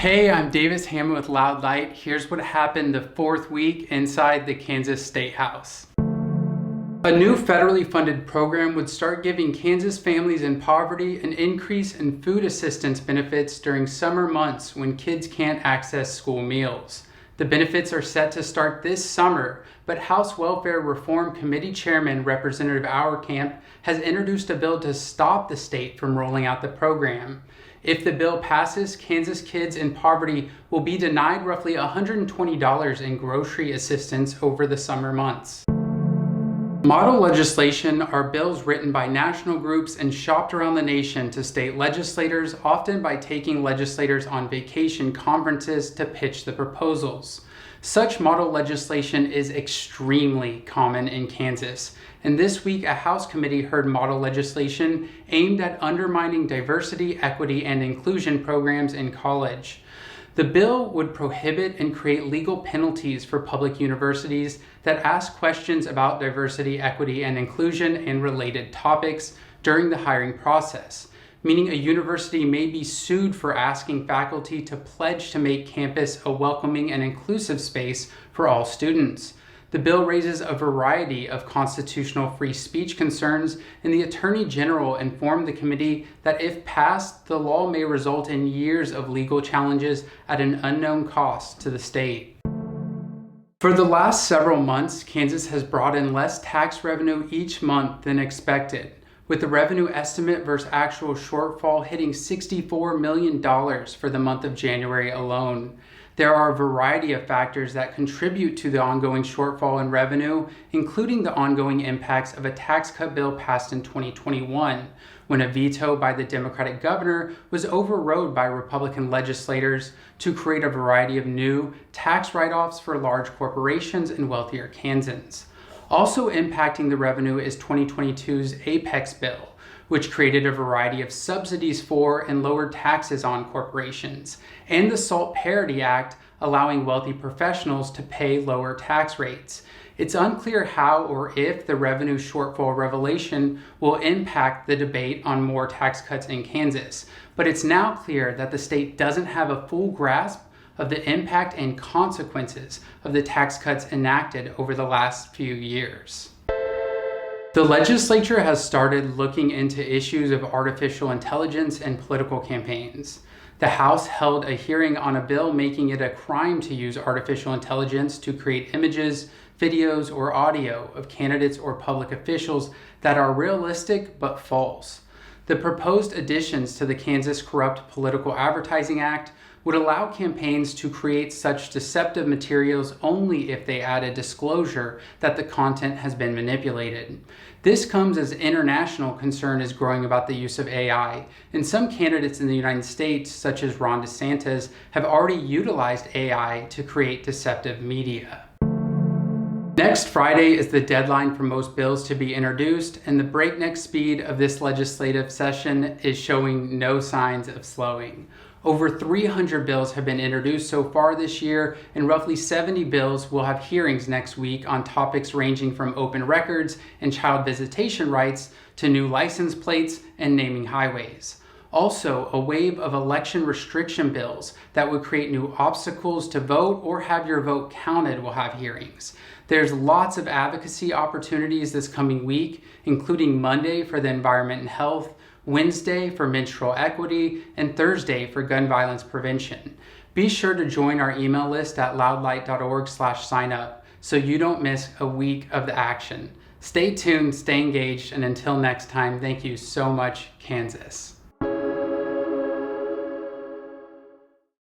Hey, I'm Davis Hammond with Loud Light. Here's what happened the fourth week inside the Kansas State House. A new federally funded program would start giving Kansas families in poverty an increase in food assistance benefits during summer months when kids can't access school meals. The benefits are set to start this summer, but House Welfare Reform Committee Chairman Representative Auerkamp has introduced a bill to stop the state from rolling out the program. If the bill passes, Kansas kids in poverty will be denied roughly $120 in grocery assistance over the summer months. Model legislation are bills written by national groups and shopped around the nation to state legislators, often by taking legislators on vacation conferences to pitch the proposals. Such model legislation is extremely common in Kansas, and this week a House committee heard model legislation aimed at undermining diversity, equity, and inclusion programs in college. The bill would prohibit and create legal penalties for public universities that ask questions about diversity, equity, and inclusion and related topics during the hiring process, meaning a university may be sued for asking faculty to pledge to make campus a welcoming and inclusive space for all students. The bill raises a variety of constitutional free speech concerns, and the Attorney General informed the committee that if passed, the law may result in years of legal challenges at an unknown cost to the state. For the last several months, Kansas has brought in less tax revenue each month than expected, with the revenue estimate versus actual shortfall hitting $64 million for the month of January alone. There are a variety of factors that contribute to the ongoing shortfall in revenue, including the ongoing impacts of a tax cut bill passed in 2021, when a veto by the Democratic governor was overrode by Republican legislators to create a variety of new tax write-offs for large corporations and wealthier Kansans. Also impacting the revenue is 2022's Apex bill, which created a variety of subsidies for and lowered taxes on corporations, and the SALT Parity Act, allowing wealthy professionals to pay lower tax rates. It's unclear how or if the revenue shortfall revelation will impact the debate on more tax cuts in Kansas, but it's now clear that the state doesn't have a full grasp of the impact and consequences of the tax cuts enacted over the last few years. The legislature has started looking into issues of artificial intelligence and political campaigns. The House held a hearing on a bill making it a crime to use artificial intelligence to create images, videos, or audio of candidates or public officials that are realistic but false. The proposed additions to the Kansas Corrupt Political Advertising Act would allow campaigns to create such deceptive materials only if they add a disclosure that the content has been manipulated. This comes as international concern is growing about the use of AI, and some candidates in the United States, such as Ron DeSantis, have already utilized AI to create deceptive media. Next Friday is the deadline for most bills to be introduced, and the breakneck speed of this legislative session is showing no signs of slowing. Over 300 bills have been introduced so far this year, and roughly 70 bills will have hearings next week on topics ranging from open records and child visitation rights to new license plates and naming highways. Also, a wave of election restriction bills that would create new obstacles to vote or have your vote counted will have hearings. There's lots of advocacy opportunities this coming week, including Monday for the environment and health, Wednesday for menstrual equity, and Thursday for gun violence prevention. Be sure to join our email list at loudlight.org/signup so you don't miss a week of the action. Stay tuned, stay engaged, and until next time, thank you so much, Kansas.